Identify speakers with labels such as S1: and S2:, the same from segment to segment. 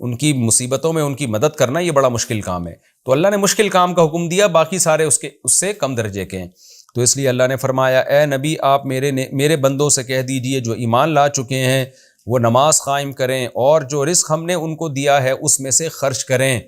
S1: ان کی مصیبتوں میں ان کی مدد کرنا یہ بڑا مشکل کام ہے. تو اللہ نے مشکل کام کا حکم دیا، باقی سارے اس سے کم درجے کے ہیں. تو اس لیے اللہ نے فرمایا اے نبی آپ میرے بندوں سے کہہ دیجئے جو ایمان لا چکے ہیں وہ نماز قائم کریں اور جو رزق ہم نے ان کو دیا ہے اس میں سے خرچ کریں،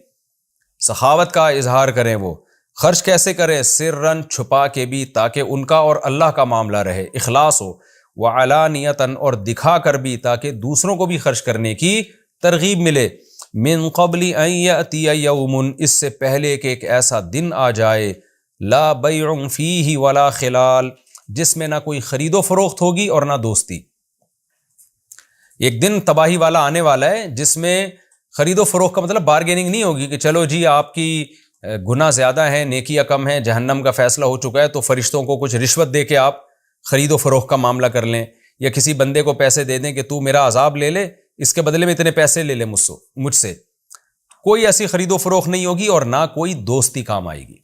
S1: سخاوت کا اظہار کریں. وہ خرچ کیسے کریں؟ سرن، چھپا کے بھی، تاکہ ان کا اور اللہ کا معاملہ رہے، اخلاص ہو. وعلانیتاً، اور دکھا کر بھی، تاکہ دوسروں کو بھی خرچ کرنے کی ترغیب ملے. من قبل ان یأتی یوم، اس سے پہلے کہ ایک ایسا دن آ جائے، لا بیع فیہ ولا خلال، جس میں نہ کوئی خرید و فروخت ہوگی اور نہ دوستی. ایک دن تباہی والا آنے والا ہے جس میں خرید و فروخت کا مطلب بارگیننگ نہیں ہوگی کہ چلو جی آپ کی گناہ زیادہ ہیں نیکیاں کم ہیں، جہنم کا فیصلہ ہو چکا ہے تو فرشتوں کو کچھ رشوت دے کے آپ خرید و فروخت کا معاملہ کر لیں، یا کسی بندے کو پیسے دے دیں کہ تو میرا عذاب لے لے، اس کے بدلے میں اتنے پیسے لے لے مجھ سے. کوئی ایسی خرید و فروخت نہیں ہوگی اور نہ کوئی دوستی کام آئے گی.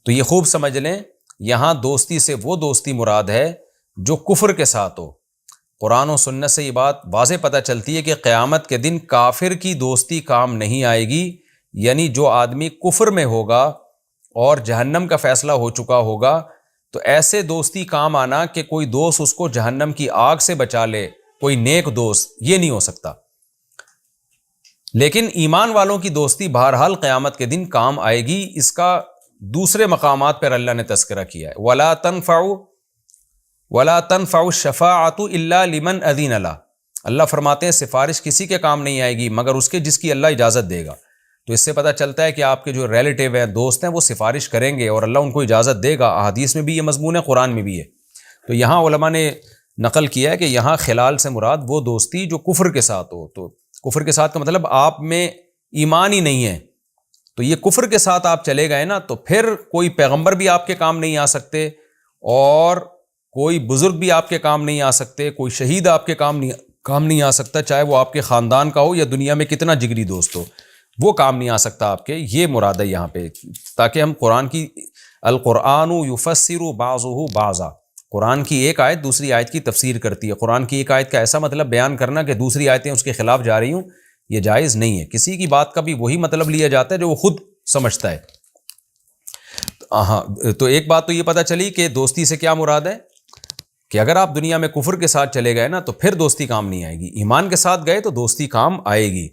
S1: تو یہ خوب سمجھ لیں، یہاں دوستی سے وہ دوستی مراد ہے جو کفر کے ساتھ ہو. قرآن و سنت سے یہ بات واضح پتہ چلتی ہے کہ قیامت کے دن کافر کی دوستی کام نہیں آئے گی، یعنی جو آدمی کفر میں ہوگا اور جہنم کا فیصلہ ہو چکا ہوگا تو ایسے دوستی کام آنا کہ کوئی دوست اس کو جہنم کی آگ سے بچا لے، کوئی نیک دوست، یہ نہیں ہو سکتا. لیکن ایمان والوں کی دوستی بہرحال قیامت کے دن کام آئے گی. اس کا دوسرے مقامات پر اللہ نے تذکرہ کیا ہے. وَلَا تَنْفَعُ الشَّفَاعَةُ إِلَّا لِمَنْ أَذِنَ لَهُ، اللہ فرماتے ہیں سفارش کسی کے کام نہیں آئے گی مگر اس کے جس کی اللہ اجازت دے گا. تو اس سے پتہ چلتا ہے کہ آپ کے جو ریلیٹیو ہیں، دوست ہیں، وہ سفارش کریں گے اور اللہ ان کو اجازت دے گا. احادیث میں بھی یہ مضمون ہے، قرآن میں بھی ہے. تو یہاں علماء نے نقل کیا ہے کہ یہاں خلال سے مراد وہ دوستی جو کفر کے ساتھ ہو. تو کفر کے ساتھ کا مطلب آپ میں ایمان ہی نہیں ہے. تو یہ کفر کے ساتھ آپ چلے گئے نا تو پھر کوئی پیغمبر بھی آپ کے کام نہیں آ سکتے اور کوئی بزرگ بھی آپ کے کام نہیں آ سکتے، کوئی شہید آپ کے کام نہیں آ سکتا، چاہے وہ آپ کے خاندان کا ہو یا دنیا میں کتنا جگری دوست ہو، وہ کام نہیں آ سکتا آپ کے. یہ مراد ہے یہاں پہ، تاکہ ہم قرآن کی القرآن یفسر بعضہ بعضا، قرآن کی ایک آیت دوسری آیت کی تفسیر کرتی ہے. قرآن کی ایک آیت کا ایسا مطلب بیان کرنا کہ دوسری آیتیں اس کے خلاف جا رہی ہوں، یہ جائز نہیں ہے. کسی کی بات کا بھی وہی مطلب لیا جاتا ہے جو وہ خود سمجھتا ہے. تو ایک بات تو یہ پتہ چلی کہ دوستی سے کیا مراد ہے کہ اگر آپ دنیا میں کفر کے ساتھ چلے گئے نا تو پھر دوستی کام نہیں آئے گی. ایمان کے ساتھ گئے تو دوستی کام آئے گی.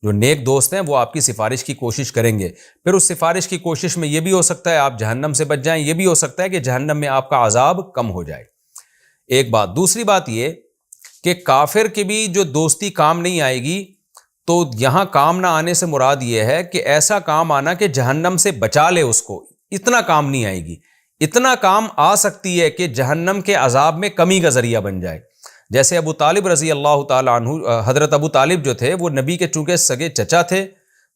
S1: جو نیک دوست ہیں وہ آپ کی سفارش کی کوشش کریں گے. پھر اس سفارش کی کوشش میں یہ بھی ہو سکتا ہے آپ جہنم سے بچ جائیں، یہ بھی ہو سکتا ہے کہ جہنم میں آپ کا عذاب کم ہو جائے. ایک بات. دوسری بات یہ کہ کافر کی بھی جو دوستی کام نہیں آئے گی، تو یہاں کام نہ آنے سے مراد یہ ہے کہ ایسا کام آنا کہ جہنم سے بچا لے اس کو، اتنا کام نہیں آئے گی. اتنا کام آ سکتی ہے کہ جہنم کے عذاب میں کمی کا ذریعہ بن جائے. جیسے ابو طالب رضی اللہ تعالیٰ عنہ، حضرت ابو طالب جو تھے وہ نبی کے چونکہ سگے چچا تھے،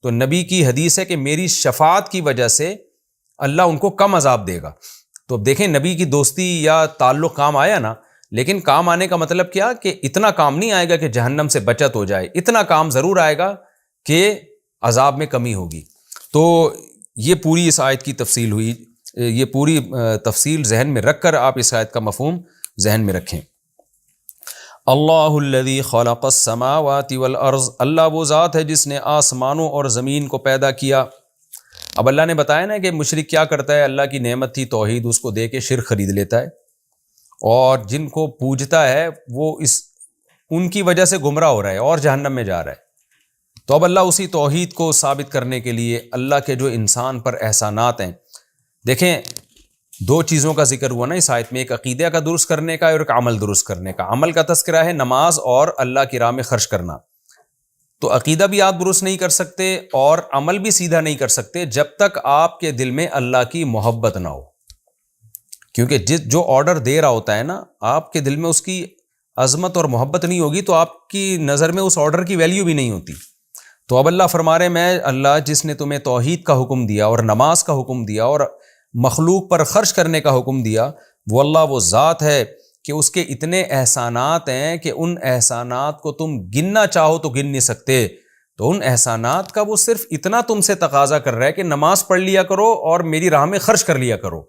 S1: تو نبی کی حدیث ہے کہ میری شفاعت کی وجہ سے اللہ ان کو کم عذاب دے گا. تو اب دیکھیں نبی کی دوستی یا تعلق کام آیا نا، لیکن کام آنے کا مطلب کیا کہ اتنا کام نہیں آئے گا کہ جہنم سے بچت ہو جائے، اتنا کام ضرور آئے گا کہ عذاب میں کمی ہوگی. تو یہ پوری اس آیت کی تفصیل ہوئی. یہ پوری تفصیل ذہن میں رکھ کر آپ اس آیت کا مفہوم ذہن میں رکھیں. اللہ الذی خلق السماوات والارض، اللہ وہ ذات ہے جس نے آسمانوں اور زمین کو پیدا کیا. اب اللہ نے بتایا نا کہ مشرک کیا کرتا ہے، اللہ کی نعمت تھی توحید، اس کو دے کے شرک خرید لیتا ہے، اور جن کو پوجتا ہے وہ ان کی وجہ سے گمراہ ہو رہا ہے اور جہنم میں جا رہا ہے. تو اب اللہ اسی توحید کو ثابت کرنے کے لیے اللہ کے جو انسان پر احسانات ہیں، دیکھیں دو چیزوں کا ذکر ہوا نا اس آیت میں، ایک عقیدہ کا درست کرنے کا اور ایک عمل درست کرنے کا. عمل کا تذکرہ ہے نماز اور اللہ کی راہ میں خرچ کرنا. تو عقیدہ بھی آپ درست نہیں کر سکتے اور عمل بھی سیدھا نہیں کر سکتے جب تک آپ کے دل میں اللہ کی محبت نہ ہو. کیونکہ جو آرڈر دے رہا ہوتا ہے نا، آپ کے دل میں اس کی عظمت اور محبت نہیں ہوگی تو آپ کی نظر میں اس آرڈر کی ویلیو بھی نہیں ہوتی. تو اب اللہ فرما رہے میں اللہ جس نے تمہیں توحید کا حکم دیا اور نماز کا حکم دیا اور مخلوق پر خرچ کرنے کا حکم دیا، وہ اللہ وہ ذات ہے کہ اس کے اتنے احسانات ہیں کہ ان احسانات کو تم گننا چاہو تو گن نہیں سکتے. تو ان احسانات کا وہ صرف اتنا تم سے تقاضا کر رہا ہے کہ نماز پڑھ لیا کرو اور میری راہ میں خرچ کر لیا کرو.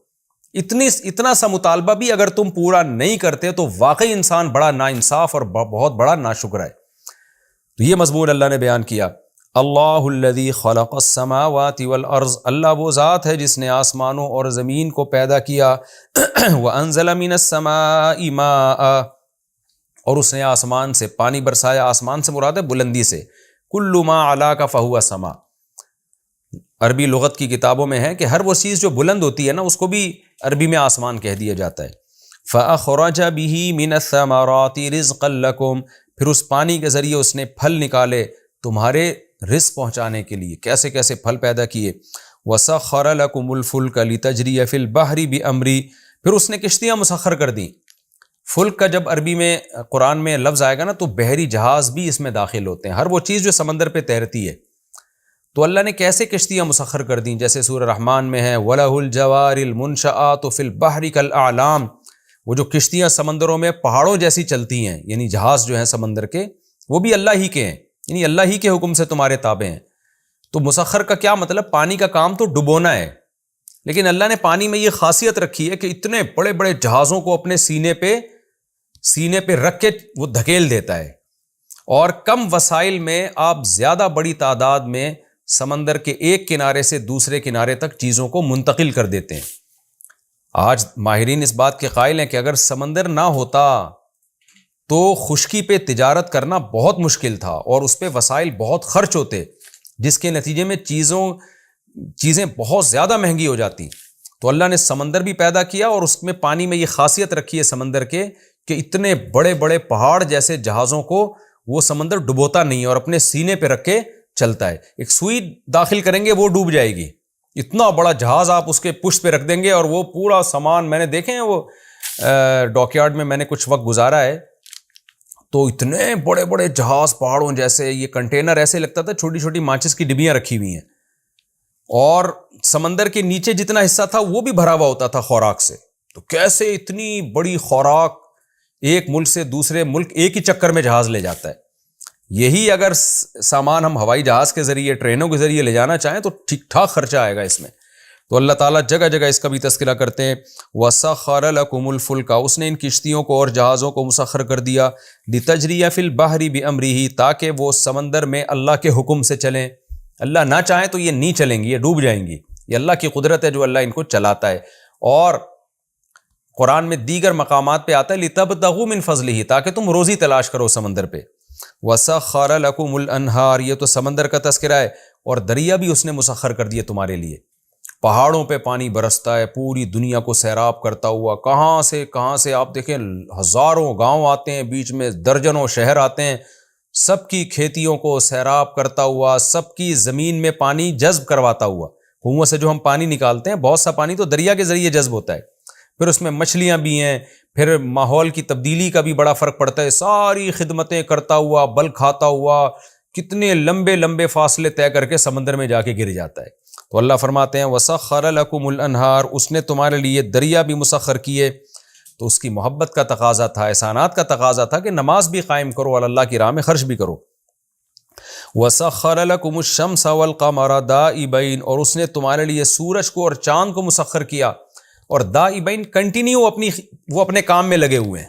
S1: اتنا سا مطالبہ بھی اگر تم پورا نہیں کرتے تو واقعی انسان بڑا ناانصاف اور بہت بڑا ناشکر ہے. تو یہ مضمون اللہ نے بیان کیا. اللہ الذی خلق السماوات والارض، اللہ وہ ذات ہے جس نے آسمانوں اور زمین کو پیدا کیا. وانزل من السماء ماء، اور اس نے آسمان سے پانی برسایا. آسمان سے مراد ہے بلندی سے. کل ما علاک فہو سما. عربی لغت کی کتابوں میں ہے کہ ہر وہ چیز جو بلند ہوتی ہے نا اس کو بھی عربی میں آسمان کہہ دیا جاتا ہے. فأخرج به من الثمرات رزقا لكم، پھر اس پانی کے ذریعے اس نے پھل نکالے تمہارے رزق پہنچانے کے لیے. کیسے کیسے پھل پیدا کیے. وسخر لكم الفلك لتجري في البحر بأمري، پھر اس نے کشتیاں مسخر کر دیں. فلک کا جب عربی میں قرآن میں لفظ آئے گا نا تو بحری جہاز بھی اس میں داخل ہوتے ہیں، ہر وہ چیز جو سمندر پہ تیرتی ہے. تو اللہ نے کیسے کشتیاں مسخر کر دیں، جیسے سورہ رحمان میں ہے وَلَهُ الْجَوَارِ الْمُنْشَآتُ فِي الْبَحْرِ كَالْأَعْلَامِ، وہ جو کشتیاں سمندروں میں پہاڑوں جیسی چلتی ہیں، یعنی جہاز جو ہیں سمندر کے وہ بھی اللہ ہی کے ہیں، یعنی اللہ ہی کے حکم سے تمہارے تابع ہیں. تو مسخر کا کیا مطلب، پانی کا کام تو ڈبونا ہے، لیکن اللہ نے پانی میں یہ خاصیت رکھی ہے کہ اتنے بڑے بڑے جہازوں کو اپنے سینے پہ رکھ کے وہ دھکیل دیتا ہے، اور کم وسائل میں آپ زیادہ بڑی تعداد میں سمندر کے ایک کنارے سے دوسرے کنارے تک چیزوں کو منتقل کر دیتے ہیں. آج ماہرین اس بات کے قائل ہیں کہ اگر سمندر نہ ہوتا تو خشکی پہ تجارت کرنا بہت مشکل تھا اور اس پہ وسائل بہت خرچ ہوتے، جس کے نتیجے میں چیزیں بہت زیادہ مہنگی ہو جاتی. تو اللہ نے سمندر بھی پیدا کیا اور اس میں پانی میں یہ خاصیت رکھی ہے سمندر کے کہ اتنے بڑے بڑے پہاڑ جیسے جہازوں کو وہ سمندر ڈبوتا نہیں اور اپنے سینے پہ رکھ کے چلتا ہے. ایک سوئی داخل کریں گے وہ ڈوب جائے گی، اتنا بڑا جہاز آپ اس کے پشت پہ رکھ دیں گے اور وہ پورا سامان، میں نے دیکھے ہیں وہ ڈاک یارڈ میں میں نے کچھ وقت گزارا ہے، تو اتنے بڑے بڑے جہاز پہاڑوں جیسے، یہ کنٹینر ایسے لگتا تھا چھوٹی چھوٹی ماچس کی ڈبیاں رکھی ہوئی ہیں، اور سمندر کے نیچے جتنا حصہ تھا وہ بھی بھرا ہوا ہوتا تھا خوراک سے. تو کیسے اتنی بڑی خوراک ایک ملک سے دوسرے ملک ایک ہی چکر میں جہاز لے جاتا ہے. یہی اگر سامان ہم ہوائی جہاز کے ذریعے، ٹرینوں کے ذریعے لے جانا چاہیں تو ٹھیک ٹھاک خرچہ آئے گا اس میں. تو اللہ تعالیٰ جگہ جگہ اس کا بھی تذکرہ کرتے ہیں. وَسَخَّرَ لَكُمُ الْفُلْكَ، اس نے ان کشتیوں کو اور جہازوں کو مسخر کر دیا. لِتَجْرِيَ فِي الْبَحْرِ بِأَمْرِهِ، تاکہ وہ سمندر میں اللہ کے حکم سے چلیں. اللہ نہ چاہیں تو یہ نہیں چلیں گی، یہ ڈوب جائیں گی. یہ اللہ کی قدرت ہے جو اللہ ان کو چلاتا ہے. اور قرآن میں دیگر مقامات پہ آتا ہے لِتَبْتَغُوا مِن فَضْلِهِ، تاکہ تم روزی تلاش کرو سمندر پہ. وَسَخَّرَ لَكُمُ الْأَنْهَارِ، یہ تو سمندر کا تذکرہ ہے، اور دریا بھی اس نے مسخر کر دیے تمہارے لیے. پہاڑوں پہ پانی برستا ہے پوری دنیا کو سیراب کرتا ہوا، کہاں سے آپ دیکھیں ہزاروں گاؤں آتے ہیں، بیچ میں درجنوں شہر آتے ہیں، سب کی کھیتیوں کو سیراب کرتا ہوا، سب کی زمین میں پانی جذب کرواتا ہوا. کنووں سے جو ہم پانی نکالتے ہیں بہت سا پانی تو دریا کے ذریعے جذب ہوتا ہے، پھر اس میں مچھلیاں بھی ہیں، پھر ماحول کی تبدیلی کا بھی بڑا فرق پڑتا ہے. ساری خدمتیں کرتا ہوا، بل کھاتا ہوا، کتنے لمبے لمبے فاصلے طے کر کے سمندر میں جا کے گر جاتا ہے. تو اللہ فرماتے ہیں وَسَخَّرَ لَكُمُ الْأَنْهَارِ، اس نے تمہارے لیے دریا بھی مسخر کیے. تو اس کی محبت کا تقاضا تھا، احسانات کا تقاضا تھا کہ نماز بھی قائم کرو اور اللہ کی راہ میں خرچ بھی کرو. وَسَخَّرَ لَكُمُ الشَّمْسَ وَالْقَمَرَ دَائِبَيْنِ، اور اس نے تمہارے لیے سورج کو اور چاند کو مسخر کیا. اور دائبین کنٹینیو وہ اپنے کام میں لگے ہوئے ہیں.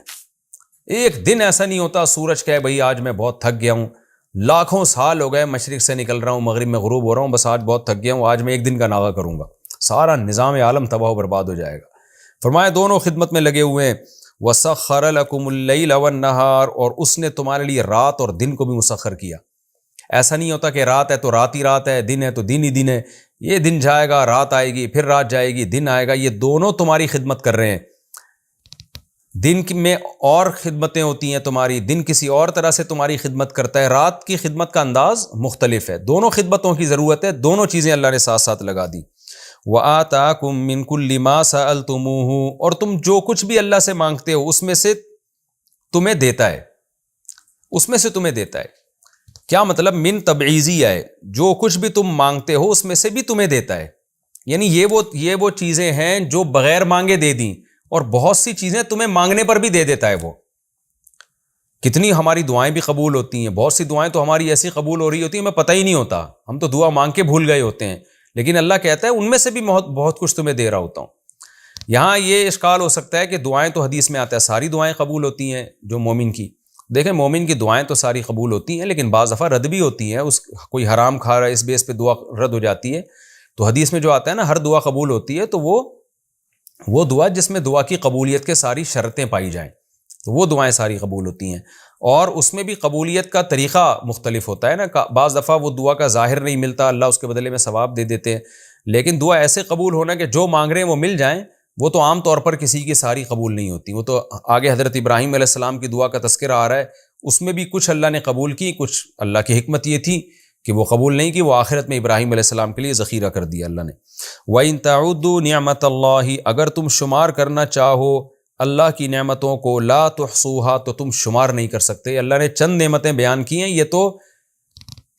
S1: ایک دن ایسا نہیں ہوتا سورج کہے بھئی آج میں بہت تھک گیا ہوں، لاکھوں سال ہو گئے مشرق سے نکل رہا ہوں مغرب میں غروب ہو رہا ہوں، بس آج بہت تھک گیا ہوں، آج میں ایک دن کا ناغہ کروں گا، سارا نظام عالم تباہ و برباد ہو جائے گا. فرمایا دونوں خدمت میں لگے ہوئے ہیں. وَسَخَّرَ لَكُمُ اللَّيْلَ وَالنَّهَارَ، اور اس نے تمہارے لیے رات اور دن کو بھی مسخر کیا. ایسا نہیں ہوتا کہ رات ہے تو رات ہی رات ہے، دن ہے تو دن ہی دن ہے، یہ دن جائے گا رات آئے گی، پھر رات جائے گی دن آئے گا. یہ دونوں تمہاری خدمت کر رہے ہیں. دن میں اور خدمتیں ہوتی ہیں تمہاری، دن کسی اور طرح سے تمہاری خدمت کرتا ہے، رات کی خدمت کا انداز مختلف ہے. دونوں خدمتوں کی ضرورت ہے، دونوں چیزیں اللہ نے ساتھ ساتھ لگا دی. وَآتَاكُم مِّن كُلِّ مَا سَأَلْتُمُوهُ، اور تم جو کچھ بھی اللہ سے مانگتے ہو اس میں سے تمہیں دیتا ہے، اس میں سے تمہیں دیتا ہے. کیا مطلب؟ من تبعیضی ہے، جو کچھ بھی تم مانگتے ہو اس میں سے بھی تمہیں دیتا ہے. یعنی یہ وہ چیزیں ہیں جو بغیر مانگے دے دیں، اور بہت سی چیزیں تمہیں مانگنے پر بھی دے دیتا ہے. وہ کتنی ہماری دعائیں بھی قبول ہوتی ہیں، بہت سی دعائیں تو ہماری ایسی قبول ہو رہی ہوتی ہیں ہمیں پتہ ہی نہیں ہوتا، ہم تو دعا مانگ کے بھول گئے ہوتے ہیں، لیکن اللہ کہتا ہے ان میں سے بھی بہت کچھ تمہیں دے رہا ہوتا ہوں. یہاں یہ اشکال ہو سکتا ہے کہ دعائیں تو حدیث میں آتا ہے ساری دعائیں قبول ہوتی ہیں جو مومن کی، دیکھیں مومن کی دعائیں تو ساری قبول ہوتی ہیں، لیکن بعض دفعہ رد بھی ہوتی ہیں. کوئی حرام کھا رہا ہے، اس بیس پہ دعا رد ہو جاتی ہے. تو حدیث میں جو آتا ہے نا ہر دعا قبول ہوتی ہے، تو وہ دعا جس میں دعا کی قبولیت کے ساری شرطیں پائی جائیں تو وہ دعائیں ساری قبول ہوتی ہیں. اور اس میں بھی قبولیت کا طریقہ مختلف ہوتا ہے نا. بعض دفعہ وہ دعا کا ظاہر نہیں ملتا، اللہ اس کے بدلے میں ثواب دے دیتے ہیں. لیکن دعا ایسے قبول ہونا کہ جو مانگ رہے ہیں وہ مل جائیں، وہ تو عام طور پر کسی کی ساری قبول نہیں ہوتی. وہ تو آگے حضرت ابراہیم علیہ السلام کی دعا کا تذکرہ آ رہا ہے، اس میں بھی کچھ اللہ نے قبول کی، کچھ اللہ کی حکمت یہ تھی کہ وہ قبول نہیں کی، وہ آخرت میں ابراہیم علیہ السلام کے لیے ذخیرہ کر دیا اللہ نے. وَإِن تَعُدُّوا نِعْمَةَ اللَّهِ، اگر تم شمار کرنا چاہو اللہ کی نعمتوں کو، لا تحصوها، تو تم شمار نہیں کر سکتے. اللہ نے چند نعمتیں بیان کی ہیں، یہ تو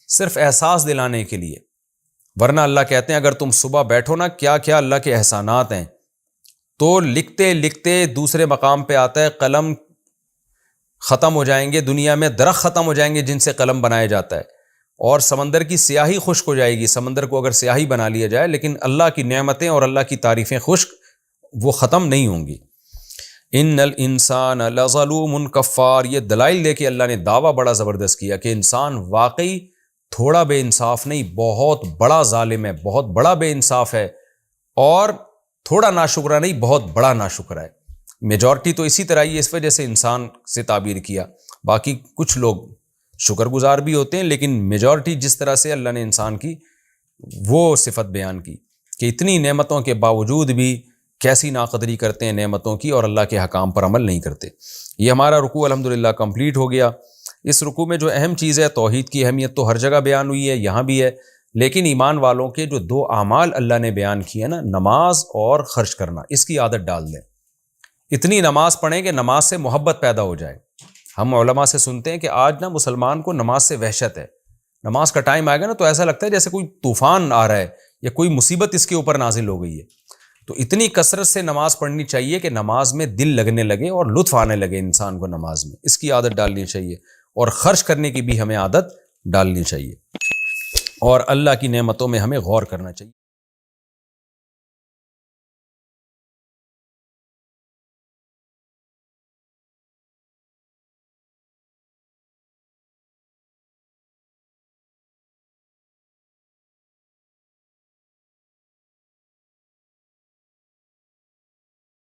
S1: صرف احساس دلانے کے لیے، ورنہ اللہ کہتے ہیں اگر تم صبح بیٹھو نا کیا کیا اللہ کے احسانات ہیں. تو لکھتے لکھتے دوسرے مقام پہ آتا ہے قلم ختم ہو جائیں گے دنیا میں، درخت ختم ہو جائیں گے جن سے قلم بنایا جاتا ہے، اور سمندر کی سیاہی خشک ہو جائے گی. سمندر کو اگر سیاہی بنا لیا جائے، لیکن اللہ کی نعمتیں اور اللہ کی تعریفیں خشک وہ ختم نہیں ہوں گی. ان الانسان لظلوم کفار، یہ دلائل دے کے اللہ نے دعویٰ بڑا زبردست کیا کہ انسان واقعی تھوڑا بے انصاف نہیں، بہت بڑا ظالم ہے، بہت بڑا بے انصاف ہے، اور تھوڑا ناشکرہ نہیں، بہت بڑا ناشکرہ ہے. میجورٹی تو اسی طرح ہی اس وجہ سے انسان سے تعبیر کیا، باقی کچھ لوگ شکر گزار بھی ہوتے ہیں، لیکن میجورٹی جس طرح سے اللہ نے انسان کی وہ صفت بیان کی کہ اتنی نعمتوں کے باوجود بھی کیسی ناقدری کرتے ہیں نعمتوں کی اور اللہ کے حکام پر عمل نہیں کرتے. یہ ہمارا رکوع الحمدللہ کمپلیٹ ہو گیا. اس رکوع میں جو اہم چیز ہے، توحید کی اہمیت تو ہر جگہ بیان ہوئی ہے، یہاں بھی ہے، لیکن ایمان والوں کے جو دو اعمال اللہ نے بیان کیے نا، نماز اور خرچ کرنا، اس کی عادت ڈال دیں. اتنی نماز پڑھیں کہ نماز سے محبت پیدا ہو جائے. ہم علماء سے سنتے ہیں کہ آج نا مسلمان کو نماز سے وحشت ہے، نماز کا ٹائم آئے گا نا تو ایسا لگتا ہے جیسے کوئی طوفان آ رہا ہے یا کوئی مصیبت اس کے اوپر نازل ہو گئی ہے. تو اتنی کثرت سے نماز پڑھنی چاہیے کہ نماز میں دل لگنے لگے اور لطف آنے لگے انسان کو نماز میں. اس کی عادت ڈالنی چاہیے، اور خرچ کرنے کی بھی ہمیں عادت ڈالنی چاہیے، اور اللہ کی نعمتوں میں ہمیں غور کرنا چاہیے.